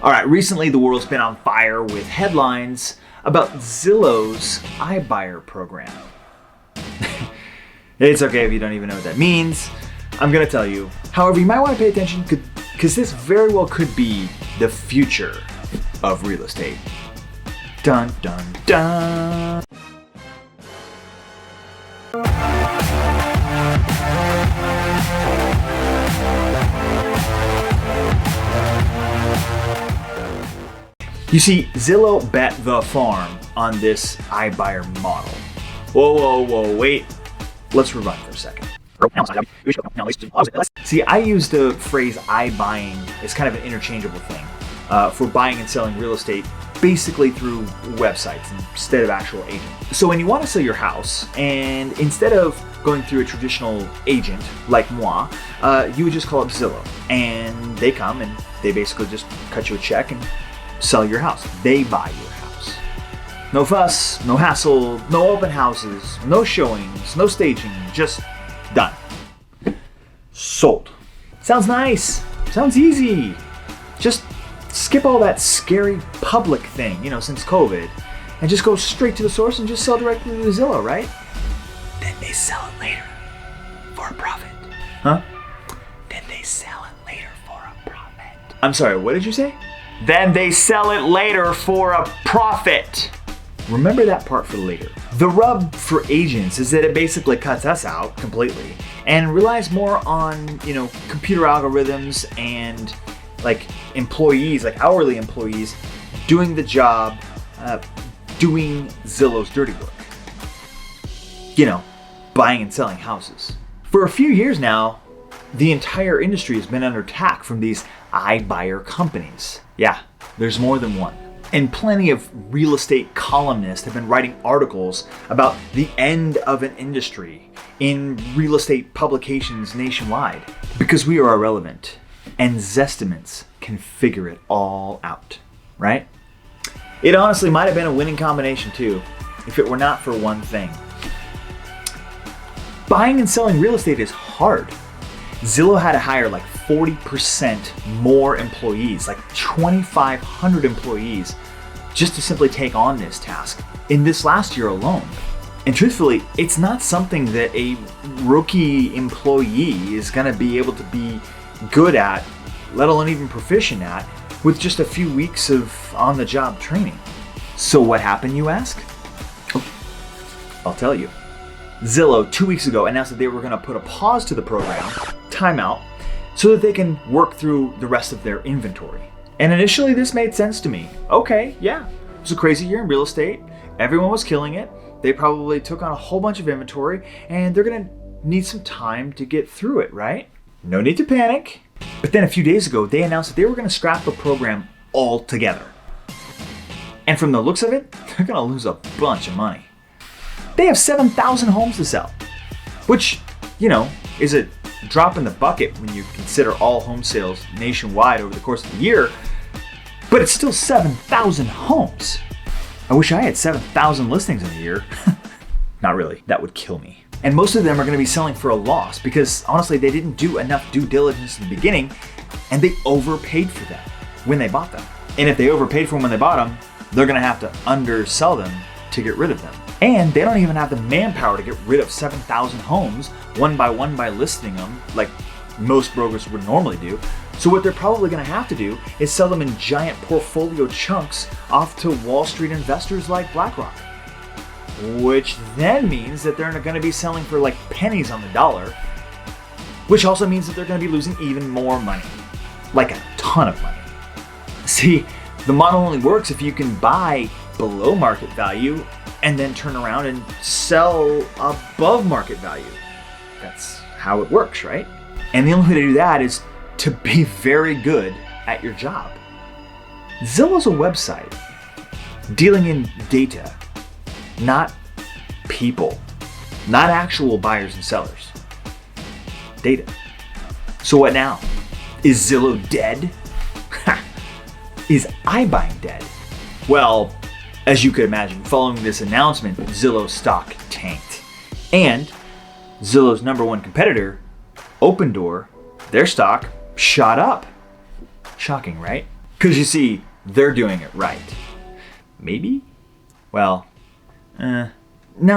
All right, recently the world's been on fire with headlines about Zillow's iBuyer program. It's okay if you don't even know what that means. I'm gonna tell you. However, you might want to pay attention because this very well could be the future of real estate. Dun dun dun. You see, Zillow bet the farm on this iBuyer model. Whoa, wait. Let's rewind for a second. See, I use the phrase iBuying as kind of an interchangeable thing for buying and selling real estate basically through websites instead of actual agents. So when you want to sell your house, and instead of going through a traditional agent like moi, you would just call up Zillow, and they come and they basically just cut you a check and sell your house. They buy your house. No fuss, no hassle, no open houses, no showings, no staging, just done. Sold. Sounds nice. Sounds easy. Just skip all that scary public thing, since COVID, and just go straight to the source and just sell directly to Zillow, right? Then they sell it later for a profit. Huh? Then they sell it later for a profit. I'm sorry, what did you say? Then they sell it later for a profit. Remember that part for later. The rub for agents is that it basically cuts us out completely and relies more on, computer algorithms and employees, like hourly employees, doing the job, doing Zillow's dirty work. Buying and selling houses. For a few years now, the entire industry has been under attack from these iBuyer companies. Yeah, there's more than one. And plenty of real estate columnists have been writing articles about the end of an industry in real estate publications nationwide because we are irrelevant and Zestimates can figure it all out, right? It honestly might have been a winning combination too, if it were not for one thing. Buying and selling real estate is hard. Zillow had to hire 40% more employees, 2,500 employees, just to simply take on this task in this last year alone. And truthfully, it's not something that a rookie employee is gonna be able to be good at, let alone even proficient at, with just a few weeks of on-the-job training. So what happened, you ask? Oh, I'll tell you. Zillow 2 weeks ago announced that they were gonna put a pause to the program, timeout, so that they can work through the rest of their inventory. And initially this made sense to me. Okay, yeah, it was a crazy year in real estate. Everyone was killing it. They probably took on a whole bunch of inventory and they're gonna need some time to get through it, right? No need to panic. But then a few days ago, they announced that they were gonna scrap the program altogether. And from the looks of it, they're gonna lose a bunch of money. They have 7,000 homes to sell, which, is a drop in the bucket when you consider all home sales nationwide over the course of the year, but it's still 7,000 homes. I wish I had 7,000 listings in a year. Not really, that would kill me. And most of them are gonna be selling for a loss because honestly, they didn't do enough due diligence in the beginning and they overpaid for them when they bought them. And if they overpaid for them when they bought them, they're gonna have to undersell them to get rid of them. And they don't even have the manpower to get rid of 7,000 homes one by listing them like most brokers would normally do. So what they're probably gonna have to do is sell them in giant portfolio chunks off to Wall Street investors like BlackRock. Which then means that they're gonna be selling for pennies on the dollar, which also means that they're gonna be losing even more money, a ton of money. See, the model only works if you can buy below market value and then turn around and sell above market value. That's how it works, right? And the only way to do that is to be very good at your job. Zillow's a website dealing in data, not people, not actual buyers and sellers. Data. So what now? Is Zillow dead? Is iBuying dead? Well, as you could imagine, following this announcement, Zillow's stock tanked. And Zillow's number one competitor, Opendoor, their stock shot up. Shocking, right? Because you see, they're doing it right. Maybe? Well, no,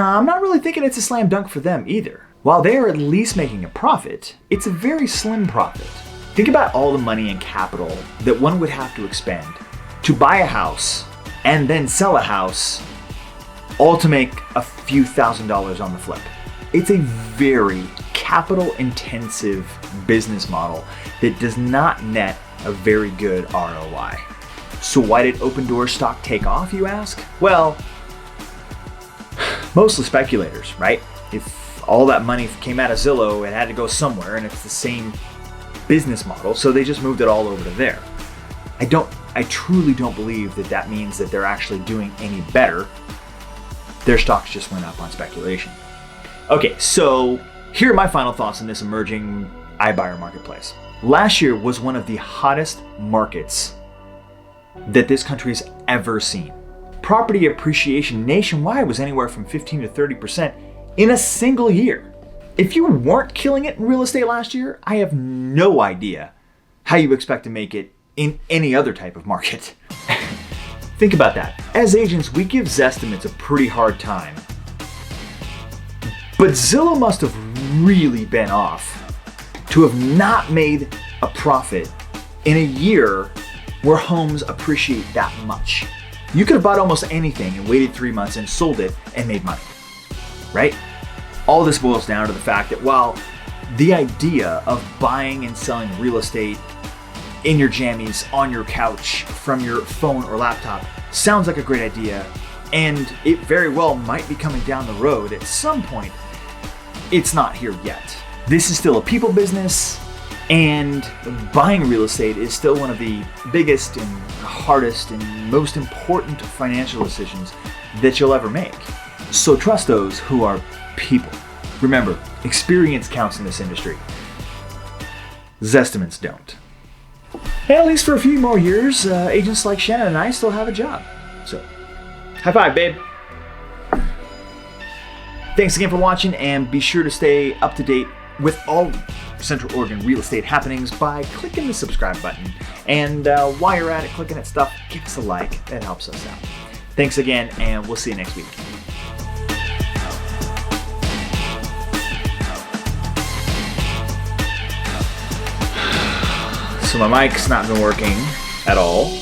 I'm not really thinking it's a slam dunk for them either. While they are at least making a profit, it's a very slim profit. Think about all the money and capital that one would have to expend to buy a house and then sell a house, all to make a few $1,000s on the flip. It's a very capital intensive business model that does not net a very good ROI. So why did Open Door stock take off, you ask? Well, mostly speculators, right? If all that money came out of Zillow, it had to go somewhere, and it's the same business model, so they just moved it all over to there. I truly don't believe that that means that they're actually doing any better. Their stocks just went up on speculation. Okay, so here are my final thoughts on this emerging iBuyer marketplace. Last year was one of the hottest markets that this country's ever seen. Property appreciation nationwide was anywhere from 15 to 30% in a single year. If you weren't killing it in real estate last year, I have no idea how you expect to make it in any other type of market. Think about that. As agents, we give Zestimates a pretty hard time. But Zillow must have really been off to have not made a profit in a year where homes appreciate that much. You could have bought almost anything and waited 3 months and sold it and made money, right? All this boils down to the fact that while the idea of buying and selling real estate in your jammies, on your couch, from your phone or laptop sounds like a great idea, and it very well might be coming down the road at some point, it's not here yet. This is still a people business, and buying real estate is still one of the biggest and hardest and most important financial decisions that you'll ever make. So trust those who are people. Remember, experience counts in this industry. Zestimates don't. And at least for a few more years, agents like Shannon and I still have a job. So, high five, babe. Thanks again for watching, and be sure to stay up to date with all Central Oregon real estate happenings by clicking the subscribe button. And while you're at it, clicking at stuff, give us a like. That helps us out. Thanks again, and we'll see you next week. So my mic's not been working at all.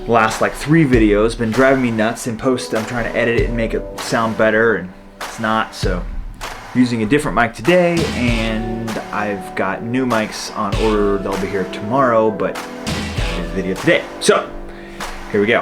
Last like 3 videos, been driving me nuts. In post, I'm trying to edit it and make it sound better, and it's not. So using a different mic today, and I've got new mics on order. They'll be here tomorrow, but I gotta do the video today. So here we go.